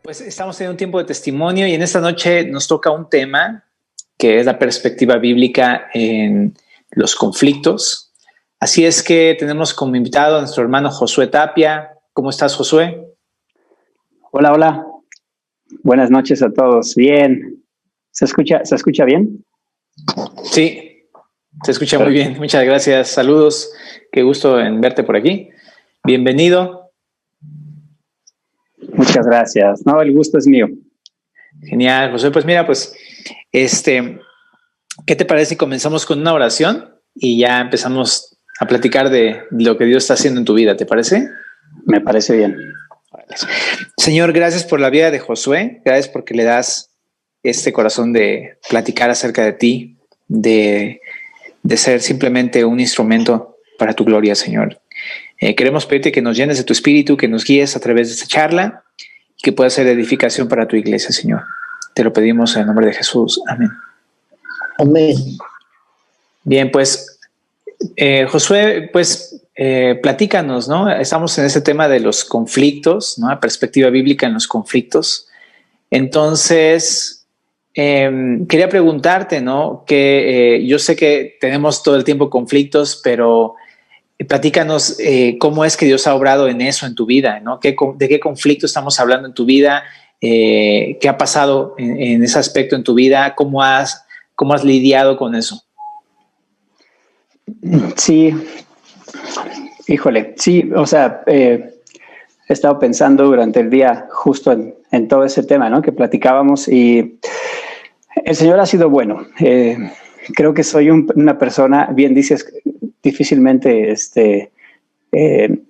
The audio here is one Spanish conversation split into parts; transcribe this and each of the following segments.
Pues estamos en un tiempo de testimonio y en esta noche nos toca un tema que es la perspectiva bíblica en los conflictos. Así es que tenemos como invitado a nuestro hermano Josué Tapia. ¿Cómo estás, Josué? Hola, hola. Buenas noches a todos. Bien. ¿Se escucha bien? Sí, se escucha muy bien. Muchas gracias. Saludos. Qué gusto en verte por aquí. Bienvenido. Muchas gracias. No, el gusto es mío. Genial, Josué. Pues mira, ¿qué te parece si comenzamos con una oración y ya empezamos a platicar de lo que Dios está haciendo en tu vida? ¿Te parece? Me parece bien. Señor, gracias por la vida de Josué. Gracias porque le das este corazón de platicar acerca de ti, de ser simplemente un instrumento para tu gloria, Señor. Queremos pedirte que nos llenes de tu espíritu, que nos guíes a través de esta charla y que pueda ser edificación para tu iglesia, Señor. Te lo pedimos en el nombre de Jesús. Amén. Amén. Bien, pues, Josué, platícanos, ¿no? Estamos en ese tema de los conflictos, ¿no? La perspectiva bíblica en los conflictos. Entonces, quería preguntarte, ¿no? Que yo sé que tenemos todo el tiempo conflictos, pero platícanos cómo es que Dios ha obrado en eso en tu vida, ¿no? ¿De qué conflicto estamos hablando en tu vida? ¿Qué ha pasado en ese aspecto en tu vida? ¿Cómo has lidiado con eso? Sí, híjole, sí, o sea, he estado pensando durante el día justo en todo ese tema, ¿no? Que platicábamos y el Señor ha sido bueno. Creo que soy una persona, bien dices, difícilmente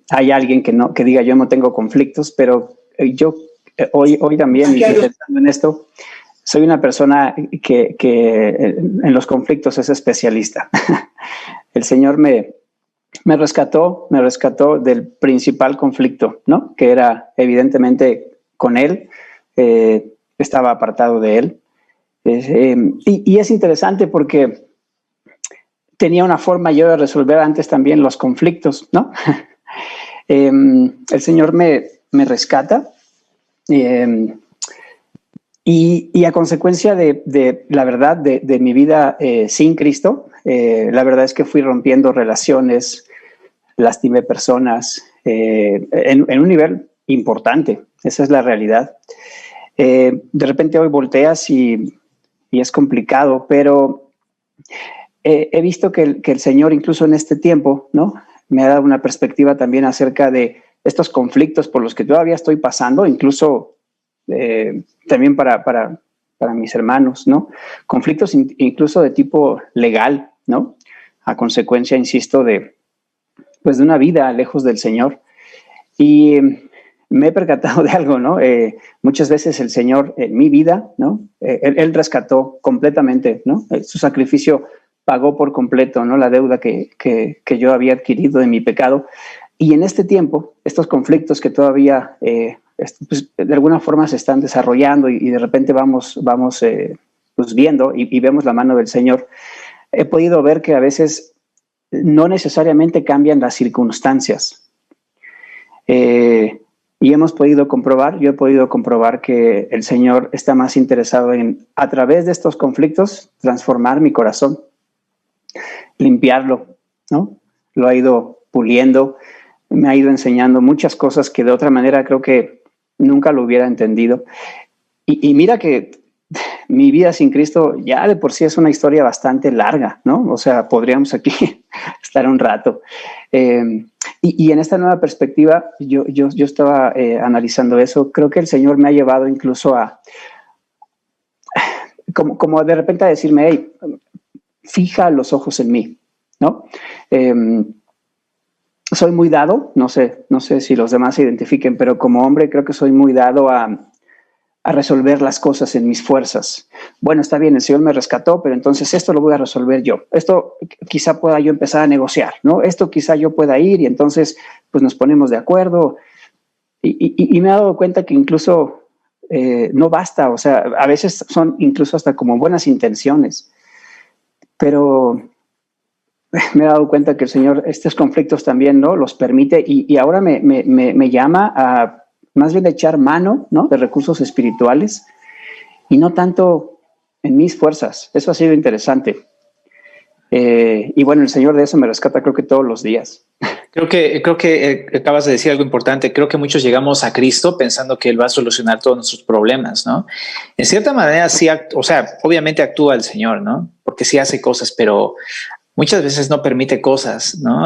hay alguien que diga yo no tengo conflictos, pero yo hoy también pensando en esto, soy una persona que en los conflictos es especialista. El Señor me rescató del principal conflicto, ¿no? Que era evidentemente con Él, estaba apartado de Él. Y es interesante porque tenía una forma yo de resolver antes también los conflictos, ¿no? El Señor me rescata y a consecuencia de la verdad de mi vida sin Cristo, la verdad es que fui rompiendo relaciones, lastimé personas en un nivel importante. Esa es la realidad. De repente hoy volteas y es complicado, pero he visto que el Señor incluso en este tiempo, ¿no? Me ha dado una perspectiva también acerca de estos conflictos por los que todavía estoy pasando, incluso también para mis hermanos, ¿no? Conflictos incluso de tipo legal, ¿no? A consecuencia, insisto, de una vida lejos del Señor. Y me he percatado de algo, ¿no? Muchas veces el Señor en mi vida, ¿no? Él rescató completamente, ¿no? Su sacrificio pagó por completo, ¿no? La deuda que yo había adquirido de mi pecado. Y en este tiempo, estos conflictos que todavía pues, de alguna forma se están desarrollando y de repente vamos pues viendo y vemos la mano del Señor, he podido ver que a veces no necesariamente cambian las circunstancias. Y yo he podido comprobar que el Señor está más interesado en, a través de estos conflictos, transformar mi corazón, limpiarlo, ¿no? Lo ha ido puliendo, me ha ido enseñando muchas cosas que de otra manera creo que nunca lo hubiera entendido. Y mira que mi vida sin Cristo ya de por sí es una historia bastante larga, ¿no? O sea, podríamos aquí estar un rato. Y en esta nueva perspectiva, yo estaba analizando eso. Creo que el Señor me ha llevado incluso a, como de repente a decirme, hey, fija los ojos en mí, ¿no? Soy muy dado, no sé si los demás se identifiquen, pero como hombre creo que soy muy dado a resolver las cosas en mis fuerzas. Bueno, está bien, el Señor me rescató, pero entonces esto lo voy a resolver yo. Esto quizá pueda yo empezar a negociar, ¿no? Esto quizá yo pueda ir y entonces pues nos ponemos de acuerdo. Y me he dado cuenta que incluso no basta, o sea, a veces son incluso hasta como buenas intenciones, pero me he dado cuenta que el Señor estos conflictos también, ¿no? Los permite y ahora me llama más bien echar mano, ¿no?, de recursos espirituales y no tanto en mis fuerzas. Eso ha sido interesante. Y bueno, el Señor de eso me rescata, creo que todos los días. Creo que acabas de decir algo importante. Creo que muchos llegamos a Cristo pensando que Él va a solucionar todos nuestros problemas, ¿no? En cierta manera, sí, o sea, obviamente actúa el Señor, ¿no? Porque sí hace cosas, pero muchas veces no permite cosas, ¿no?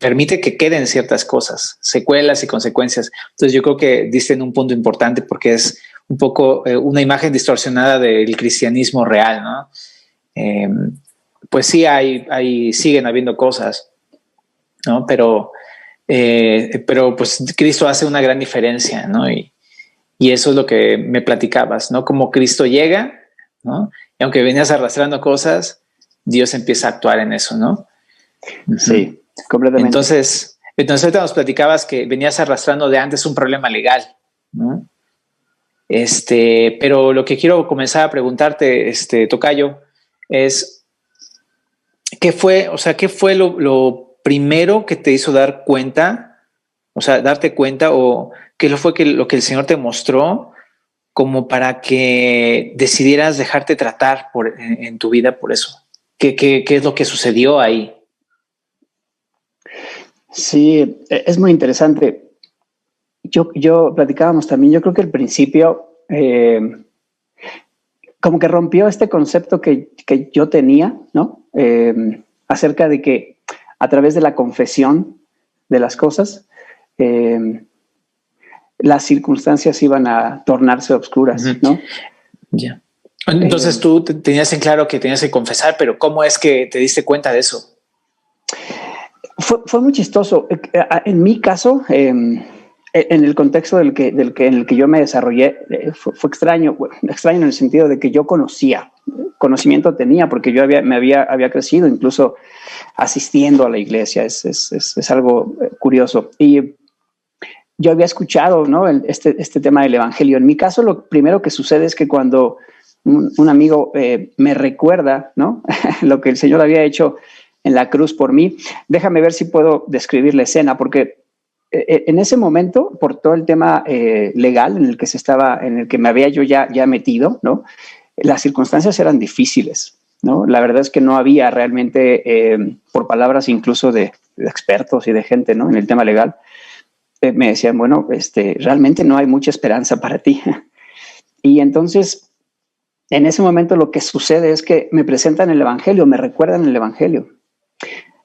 Permite que queden ciertas cosas, secuelas y consecuencias. Entonces yo creo que diste en un punto importante porque es un poco una imagen distorsionada del cristianismo real, ¿no? Pues sí, siguen habiendo cosas, ¿no? Pero pues Cristo hace una gran diferencia, ¿no? Y eso es lo que me platicabas, ¿no? Como Cristo llega, ¿no? Y aunque venías arrastrando cosas, Dios empieza a actuar en eso, ¿no? Sí, completamente. Entonces ahorita nos platicabas que venías arrastrando de antes un problema legal, ¿no? Pero lo que quiero comenzar a preguntarte, tocayo, es ¿qué fue lo primero que te hizo dar cuenta? O sea, darte cuenta, o qué fue lo que el Señor te mostró como para que decidieras dejarte tratar en tu vida por eso. ¿Qué es lo que sucedió ahí? Sí, es muy interesante. Yo platicábamos también, yo creo que al principio como que rompió este concepto que yo tenía, ¿no? Acerca de que a través de la confesión de las cosas, las circunstancias iban a tornarse oscuras, ¿no? Ya. Entonces tú tenías en claro que tenías que confesar, pero ¿cómo es que te diste cuenta de eso? Fue muy chistoso. En mi caso, en el contexto en el que yo me desarrollé, fue extraño. Bueno, extraño en el sentido de que yo conocimiento tenía, porque yo había crecido incluso asistiendo a la iglesia. Es algo curioso. Y yo había escuchado, ¿no?, este tema del evangelio. En mi caso, lo primero que sucede es que cuando un amigo me recuerda, ¿no?, lo que el Señor había hecho en la cruz por mí, déjame ver si puedo describir la escena, porque en ese momento, por todo el tema legal en el que me había yo ya metido, ¿no?, las circunstancias eran difíciles, ¿no? La verdad es que no había realmente, por palabras incluso de expertos y de gente, ¿no?, en el tema legal, me decían, bueno, realmente no hay mucha esperanza para ti. Y entonces, en ese momento lo que sucede es que me presentan el evangelio, me recuerdan el evangelio.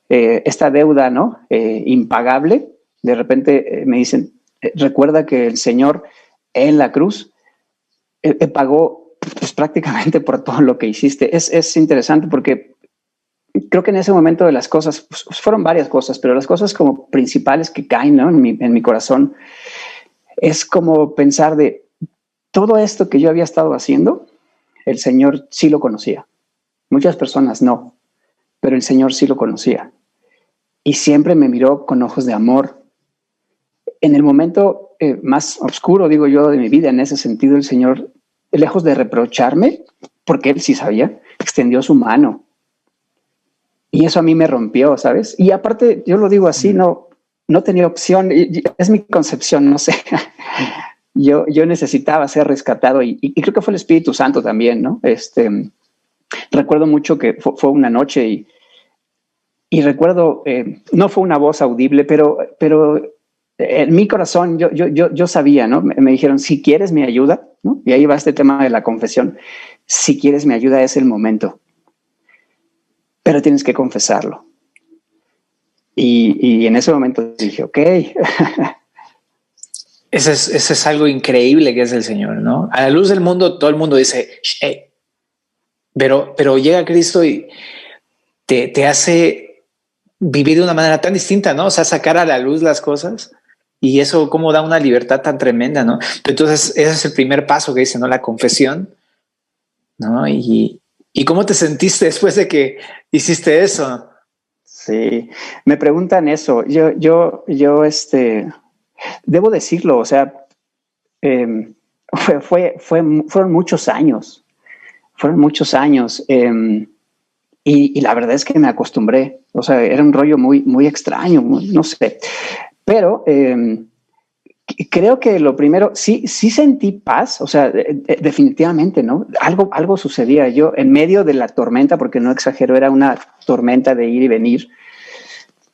Esta deuda, ¿no?, impagable. De repente me dicen, recuerda que el Señor en la cruz pagó pues, prácticamente por todo lo que hiciste. Es interesante porque creo que en ese momento de las cosas, pues, fueron varias cosas, pero las cosas como principales que caen, ¿no?, en mi corazón, es como pensar de todo esto que yo había estado haciendo, el Señor sí lo conocía. Muchas personas no, pero el Señor sí lo conocía. Y siempre me miró con ojos de amor. En el momento más oscuro, digo yo, de mi vida, en ese sentido, el Señor, lejos de reprocharme, porque Él sí sabía, extendió su mano. Y eso a mí me rompió, ¿sabes? Y aparte, yo lo digo así, no tenía opción. Es mi concepción, no sé. Yo necesitaba ser rescatado y creo que fue el Espíritu Santo también, ¿no? Recuerdo mucho que fue una noche y recuerdo, no fue una voz audible, pero en mi corazón yo sabía, ¿no? Me dijeron, si quieres mi ayuda, ¿no? Y ahí va este tema de la confesión. Si quieres mi ayuda es el momento, pero tienes que confesarlo. Y en ese momento dije, ok. Ese es algo increíble que es el Señor, ¿no? A la luz del mundo, todo el mundo dice, hey, pero llega Cristo y te hace vivir de una manera tan distinta, ¿no? O sea, sacar a la luz las cosas y eso como da una libertad tan tremenda, ¿no? Entonces, ese es el primer paso que dice, ¿no? La confesión, ¿no? ¿Y cómo te sentiste después de que hiciste eso? Sí, me preguntan eso. Yo debo decirlo, o sea, fueron muchos años, y la verdad es que me acostumbré, o sea, era un rollo muy extraño, no sé, pero Creo que lo primero, sí sentí paz, o sea, definitivamente, ¿no? Algo sucedía. Yo en medio de la tormenta, porque no exagero, era una tormenta de ir y venir,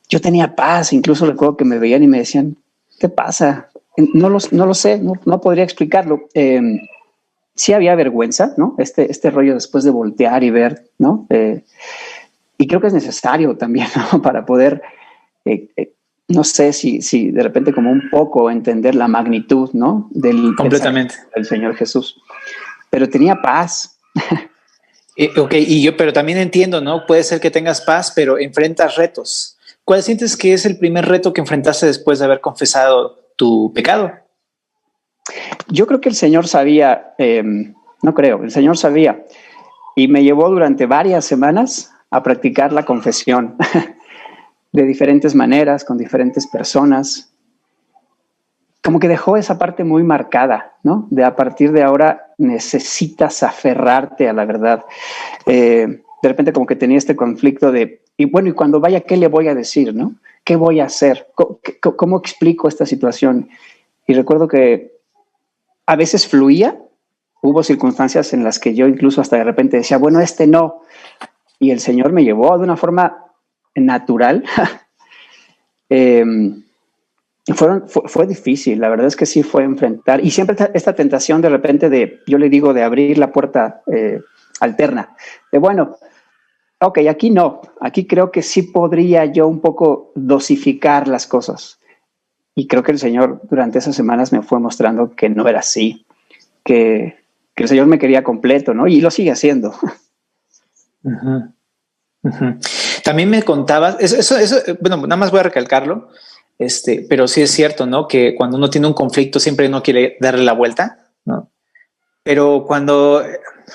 yo tenía paz. Incluso recuerdo que me veían y me decían, ¿qué pasa? No lo sé, no podría explicarlo. Sí había vergüenza, ¿no? Este rollo después de voltear y ver, ¿no? Y creo que es necesario también, ¿no? Para poder... no sé si de repente como un poco entender la magnitud, ¿no? Completamente. Del Señor Jesús. Pero tenía paz. Ok, pero también entiendo, ¿no? Puede ser que tengas paz, pero enfrentas retos. ¿Cuál sientes que es el primer reto que enfrentaste después de haber confesado tu pecado? Yo creo que el Señor sabía, no creo, el Señor sabía, y me llevó durante varias semanas a practicar la confesión. De diferentes maneras, con diferentes personas. Como que dejó esa parte muy marcada, ¿no? De a partir de ahora necesitas aferrarte a la verdad. De repente como que tenía este conflicto de, y bueno, y cuando vaya, ¿qué le voy a decir, no? ¿Qué voy a hacer? ¿Cómo explico esta situación? Y recuerdo que a veces fluía. Hubo circunstancias en las que yo incluso hasta de repente decía, bueno, no. Y el Señor me llevó de una forma natural. Fue difícil, la verdad es que sí fue enfrentar, y siempre esta tentación de repente yo le digo, de abrir la puerta alterna, de bueno, ok, aquí creo que sí podría yo un poco dosificar las cosas, y creo que el Señor durante esas semanas me fue mostrando que no era así, que el Señor me quería completo, ¿no? Y lo sigue haciendo. Uh-huh. Uh-huh. También me contabas, eso, bueno, nada más voy a recalcarlo, pero sí es cierto, ¿no? Que cuando uno tiene un conflicto siempre uno quiere darle la vuelta, ¿no? Pero cuando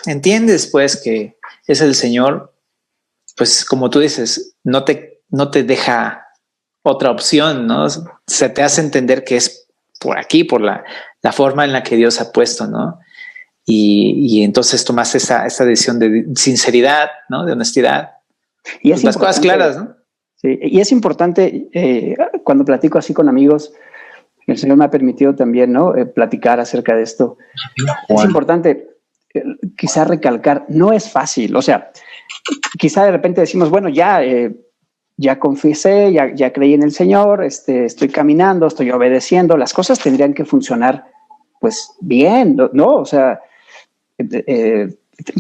entiendes, pues, que es el Señor, pues, como tú dices, no te deja otra opción, ¿no? Se te hace entender que es por aquí, por la forma en la que Dios ha puesto, ¿no? Y entonces tomas esa decisión de sinceridad, ¿no? De honestidad. Y es las cosas claras, ¿no? Sí, y es importante, cuando platico así con amigos, el Señor me ha permitido también, ¿no? Platicar acerca de esto. Es importante quizá recalcar, no es fácil, o sea, quizá de repente decimos, bueno, ya confesé, ya creí en el Señor, estoy caminando, estoy obedeciendo, las cosas tendrían que funcionar pues bien, ¿no? O sea,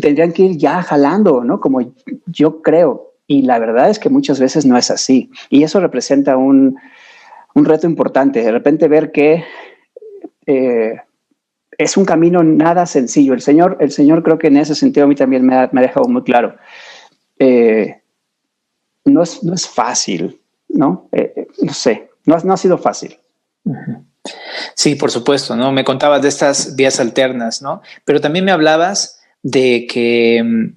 tendrían que ir ya jalando, ¿no? Como yo creo. Y la verdad es que muchas veces no es así. Y eso representa un reto importante. De repente ver que es un camino nada sencillo. El Señor creo que en ese sentido a mí también me ha dejado muy claro. No es fácil, ¿no? No sé, no ha sido fácil. Uh-huh. Sí, por supuesto, ¿no? Me contabas de estas vías alternas, ¿no? Pero también me hablabas de que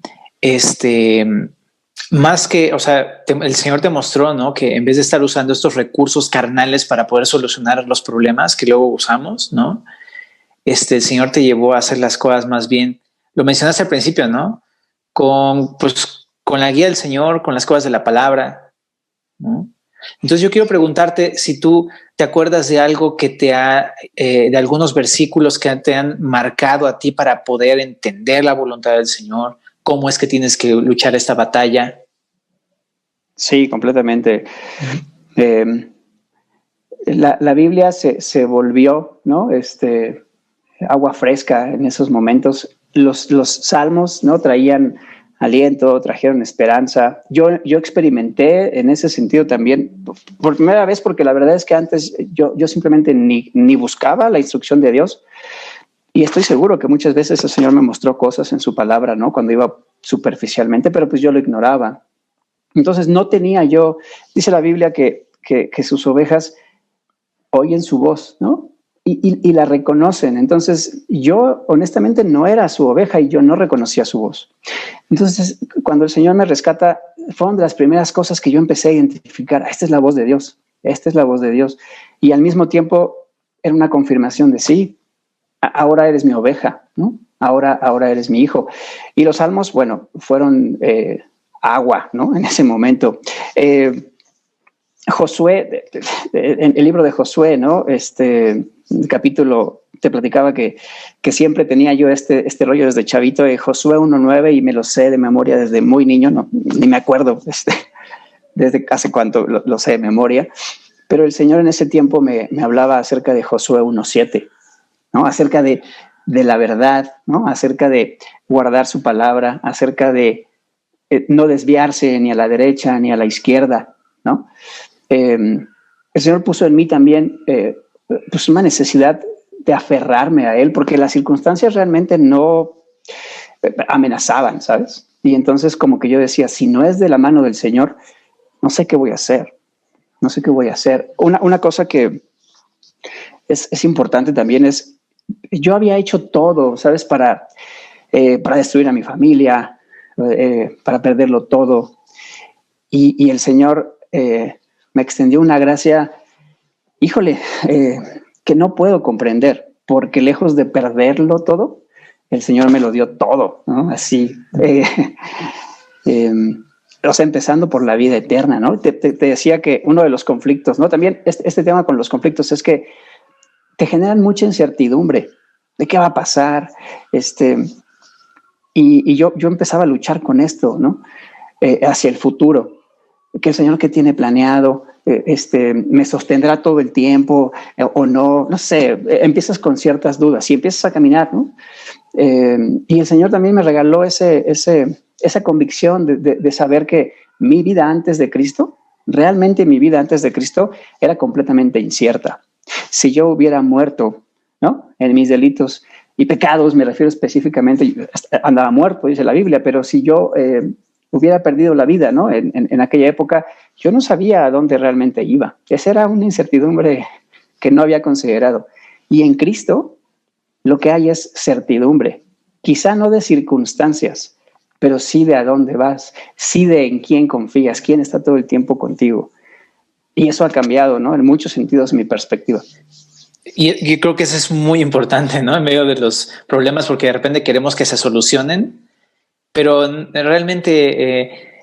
más que, o sea, el Señor te mostró, ¿no? Que en vez de estar usando estos recursos carnales para poder solucionar los problemas que luego usamos, ¿no? El Señor te llevó a hacer las cosas más bien, lo mencionaste al principio, ¿no? Con la guía del Señor, con las cosas de la palabra, ¿no? Entonces yo quiero preguntarte si tú te acuerdas de algo que de algunos versículos que te han marcado a ti para poder entender la voluntad del Señor, cómo es que tienes que luchar esta batalla. Sí, completamente. La Biblia se volvió, ¿no? Agua fresca en esos momentos. Los salmos, ¿no? Traían aliento, trajeron esperanza. Yo experimenté en ese sentido también por primera vez, porque la verdad es que antes yo simplemente ni buscaba la instrucción de Dios. Y estoy seguro que muchas veces el Señor me mostró cosas en su palabra, ¿no? Cuando iba superficialmente, pero pues yo lo ignoraba. Entonces no tenía yo, dice la Biblia que sus ovejas oyen su voz, ¿no? Y la reconocen. Entonces yo honestamente no era su oveja y yo no reconocía su voz. Entonces cuando el Señor me rescata, fueron de las primeras cosas que yo empecé a identificar. Esta es la voz de Dios, esta es la voz de Dios. Y al mismo tiempo era una confirmación de sí, ahora eres mi oveja, ¿no? Ahora eres mi hijo. Y los salmos, bueno, fueron agua, ¿no? En ese momento. Josué, en el libro de Josué, ¿no? el capítulo te platicaba que siempre tenía yo este rollo desde chavito de Josué 1:9 y me lo sé de memoria desde muy niño, no, ni me acuerdo desde hace cuánto lo sé de memoria, pero el Señor en ese tiempo me hablaba acerca de Josué 1:7, ¿no? Acerca de la verdad, ¿no? Acerca de guardar su palabra, acerca de no desviarse ni a la derecha ni a la izquierda, ¿no? El Señor puso en mí también pues una necesidad de aferrarme a Él, porque las circunstancias realmente no amenazaban, ¿sabes? Y entonces como que yo decía, si no es de la mano del Señor, no sé qué voy a hacer, no sé qué voy a hacer. Una cosa que es importante también es, yo había hecho todo, ¿sabes? Para destruir a mi familia, para perderlo todo. Y el Señor me extendió una gracia, híjole, que no puedo comprender, porque lejos de perderlo todo, el Señor me lo dio todo, ¿no? Así, o sea, empezando por la vida eterna, ¿no? Te decía que uno de los conflictos, ¿no? También este tema con los conflictos es que te generan mucha incertidumbre de qué va a pasar, y yo empezaba a luchar con esto, ¿no? Hacia el futuro, que el Señor que tiene planeado, me sostendrá todo el tiempo o no, no sé, empiezas con ciertas dudas y empiezas a caminar, ¿no? Y el Señor también me regaló esa convicción de saber que mi vida antes de Cristo, realmente mi vida antes de Cristo era completamente incierta. Si yo hubiera muerto, ¿no? En mis delitos y pecados, me refiero específicamente, andaba muerto, dice la Biblia, pero si yo hubiera perdido la vida, ¿no? En aquella época, yo no sabía a dónde realmente iba. Esa era una incertidumbre que no había considerado. Y en Cristo, lo que hay es certidumbre, quizá no de circunstancias, pero sí de a dónde vas, sí de en quién confías, quién está todo el tiempo contigo. Y eso ha cambiado, ¿no? En muchos sentidos mi perspectiva. Y creo que eso es muy importante, ¿no? En medio de los problemas, porque de repente queremos que se solucionen, pero realmente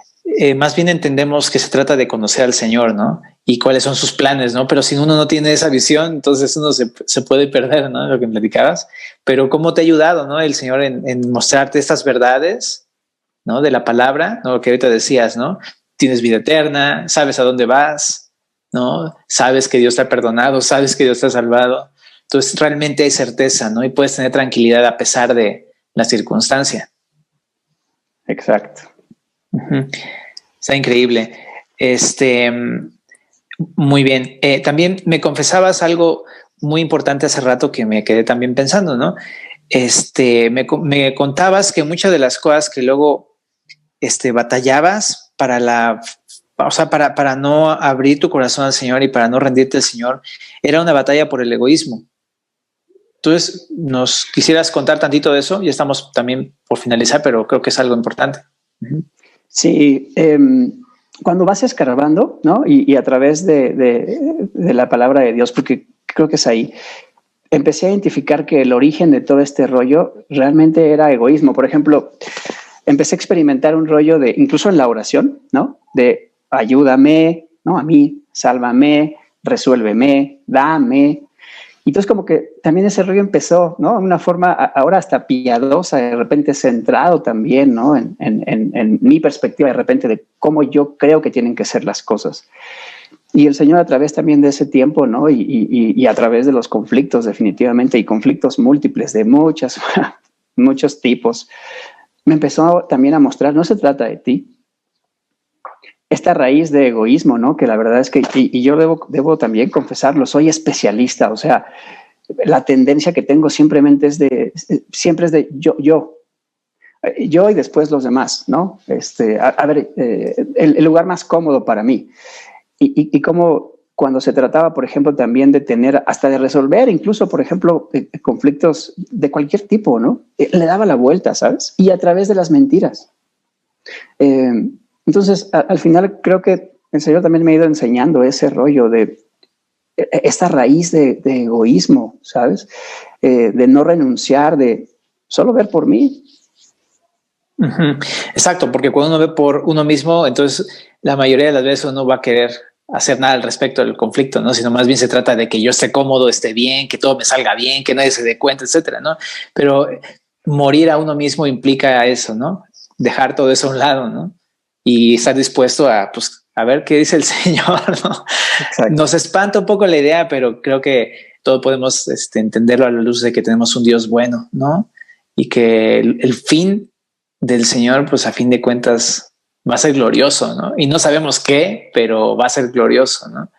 más bien entendemos que se trata de conocer al Señor, ¿no? Y cuáles son sus planes, ¿no? Pero si uno no tiene esa visión, entonces uno se puede perder, ¿no? Lo que platicabas. Pero cómo te ha ayudado, ¿no? El Señor en mostrarte estas verdades, ¿no? De la palabra, ¿no? Lo que ahorita decías, ¿no? Tienes vida eterna, sabes a dónde vas, ¿no? Sabes que Dios te ha perdonado, sabes que Dios te ha salvado. Entonces realmente hay certeza, ¿no? Y puedes tener tranquilidad a pesar de la circunstancia. Exacto. Uh-huh. Está increíble. Muy bien. También me confesabas algo muy importante hace rato que me quedé también pensando, ¿no? Me contabas que muchas de las cosas que luego batallabas para no abrir tu corazón al Señor y para no rendirte al Señor, era una batalla por el egoísmo. Entonces, ¿nos quisieras contar tantito de eso? Ya estamos también por finalizar, pero creo que es algo importante. Uh-huh. Sí, cuando vas escarbando, ¿no? Y a través de la palabra de Dios, porque creo que es ahí, empecé a identificar que el origen de todo este rollo realmente era egoísmo. Por ejemplo, empecé a experimentar un rollo de, incluso en la oración, ¿no? De ayúdame, ¿no? A mí, sálvame, resuélveme, dame. Y entonces como que también ese rollo empezó, ¿no? De una forma ahora hasta piadosa, de repente centrado también, ¿no? En mi perspectiva de repente de cómo yo creo que tienen que ser las cosas. Y el Señor a través también de ese tiempo, ¿no? Y a través de los conflictos definitivamente, y conflictos múltiples de muchos tipos, me empezó también a mostrar, no se trata de ti, esta raíz de egoísmo, ¿no? Que la verdad es que, y yo debo también confesarlo, soy especialista, o sea, la tendencia que tengo siempre es de yo y después los demás, ¿no? A ver, el lugar más cómodo para mí. Y como cuando se trataba, por ejemplo, también de tener, hasta de resolver, incluso, por ejemplo, conflictos de cualquier tipo, ¿no? Le daba la vuelta, ¿sabes? Y a través de las mentiras. Entonces, al final creo que el Señor también me ha ido enseñando ese rollo de esta raíz de egoísmo, ¿sabes? De no renunciar, de solo ver por mí. Uh-huh. Exacto, porque cuando uno ve por uno mismo, entonces la mayoría de las veces uno va a querer hacer nada al respecto del conflicto, ¿no? Sino más bien se trata de que yo esté cómodo, esté bien, que todo me salga bien, que nadie se dé cuenta, etcétera, ¿no? Pero morir a uno mismo implica eso, ¿no? Dejar todo eso a un lado, ¿no? Y estar dispuesto a, pues, a ver qué dice el Señor, ¿no? Exacto. Nos espanta un poco la idea, pero creo que todo podemos entenderlo a la luz de que tenemos un Dios bueno, ¿no? Y que el fin del Señor, pues a fin de cuentas va a ser glorioso, ¿no? Y no sabemos qué, pero va a ser glorioso, ¿no?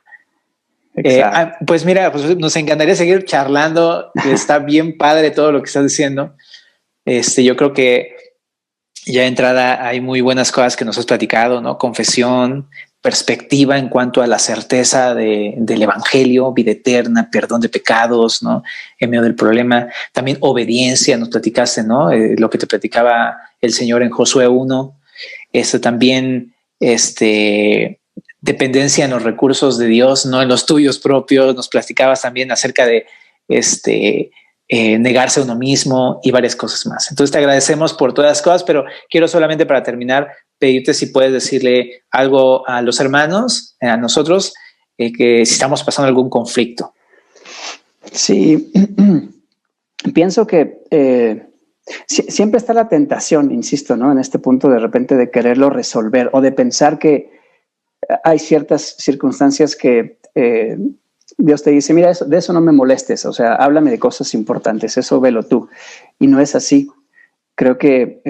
Pues mira, pues nos encantaría seguir charlando. Está bien padre todo lo que estás diciendo. Yo creo que ya de entrada hay muy buenas cosas que nos has platicado, ¿no? Confesión, perspectiva en cuanto a la certeza del evangelio, vida eterna, perdón de pecados, ¿no? En medio del problema. También obediencia, nos platicaste, ¿no? Lo que te platicaba el Señor en Josué 1. También, dependencia en los recursos de Dios, no en los tuyos propios. Nos platicabas también acerca de negarse a uno mismo y varias cosas más. Entonces te agradecemos por todas las cosas, pero quiero solamente para terminar pedirte si puedes decirle algo a los hermanos, a nosotros, que si estamos pasando algún conflicto. Sí, pienso que siempre está la tentación, insisto, ¿no? En este punto de repente de quererlo resolver o de pensar que hay ciertas circunstancias que Dios te dice, mira, de eso no me molestes, o sea, háblame de cosas importantes, eso velo tú. Y no es así. Creo que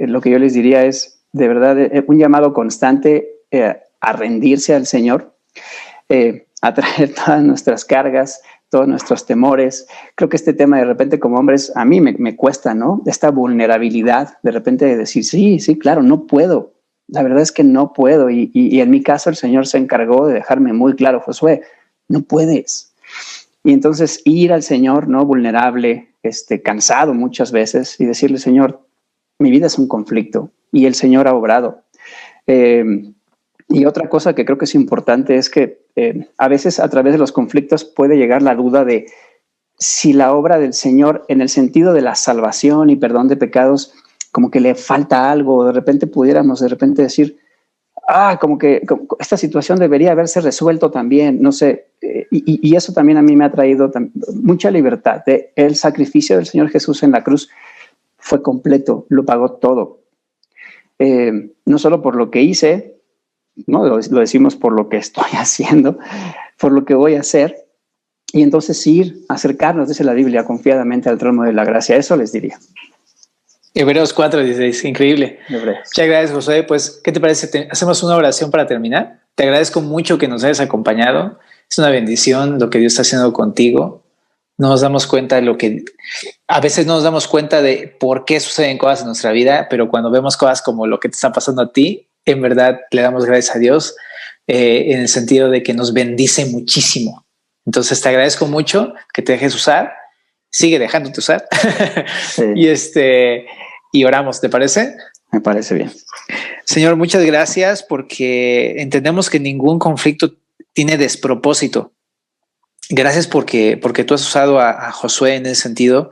lo que yo les diría es, de verdad, un llamado constante a rendirse al Señor, a traer todas nuestras cargas, todos nuestros temores. Creo que este tema de repente como hombres, a mí me cuesta, ¿no? Esta vulnerabilidad de repente de decir, sí, claro, no puedo. La verdad es que no puedo. Y en mi caso el Señor se encargó de dejarme muy claro, Josué, no puedes. Y entonces ir al Señor, ¿no? Vulnerable, cansado muchas veces y decirle, Señor, mi vida es un conflicto y el Señor ha obrado. Y otra cosa que creo que es importante es que a veces a través de los conflictos puede llegar la duda de si la obra del Señor en el sentido de la salvación y perdón de pecados como que le falta algo, de repente pudiéramos decir, como que esta situación debería haberse resuelto también, no sé, y eso también a mí me ha traído mucha libertad. El sacrificio del Señor Jesús en la cruz fue completo, lo pagó todo. No solo por lo que hice, ¿no? Lo decimos por lo que estoy haciendo, por lo que voy a hacer, y entonces acercarnos, dice la Biblia, confiadamente al trono de la gracia. Eso les diría. Hebreos 4:16, increíble. Muchas gracias, José. Pues, ¿qué te parece? ¿Hacemos una oración para terminar? Te agradezco mucho que nos hayas acompañado. Es una bendición lo que Dios está haciendo contigo. No nos damos cuenta de a veces no nos damos cuenta de por qué suceden cosas en nuestra vida, pero cuando vemos cosas como lo que te está pasando a ti, en verdad le damos gracias a Dios en el sentido de que nos bendice muchísimo. Entonces te agradezco mucho que te dejes usar. Sigue dejándote usar. Sí. Y oramos, ¿te parece? Me parece bien. Señor, muchas gracias porque entendemos que ningún conflicto tiene despropósito. Gracias porque tú has usado a Josué en ese sentido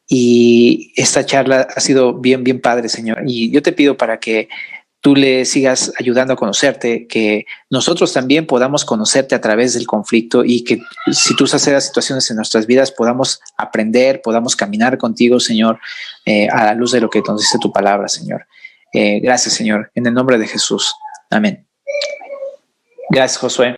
y esta charla ha sido bien, bien padre, Señor. Y yo te pido para que tú le sigas ayudando a conocerte, que nosotros también podamos conocerte a través del conflicto y que si tú usas las situaciones en nuestras vidas podamos aprender, podamos caminar contigo, Señor, a la luz de lo que nos dice tu palabra, Señor. Gracias, Señor, en el nombre de Jesús. Amén. Gracias, Josué.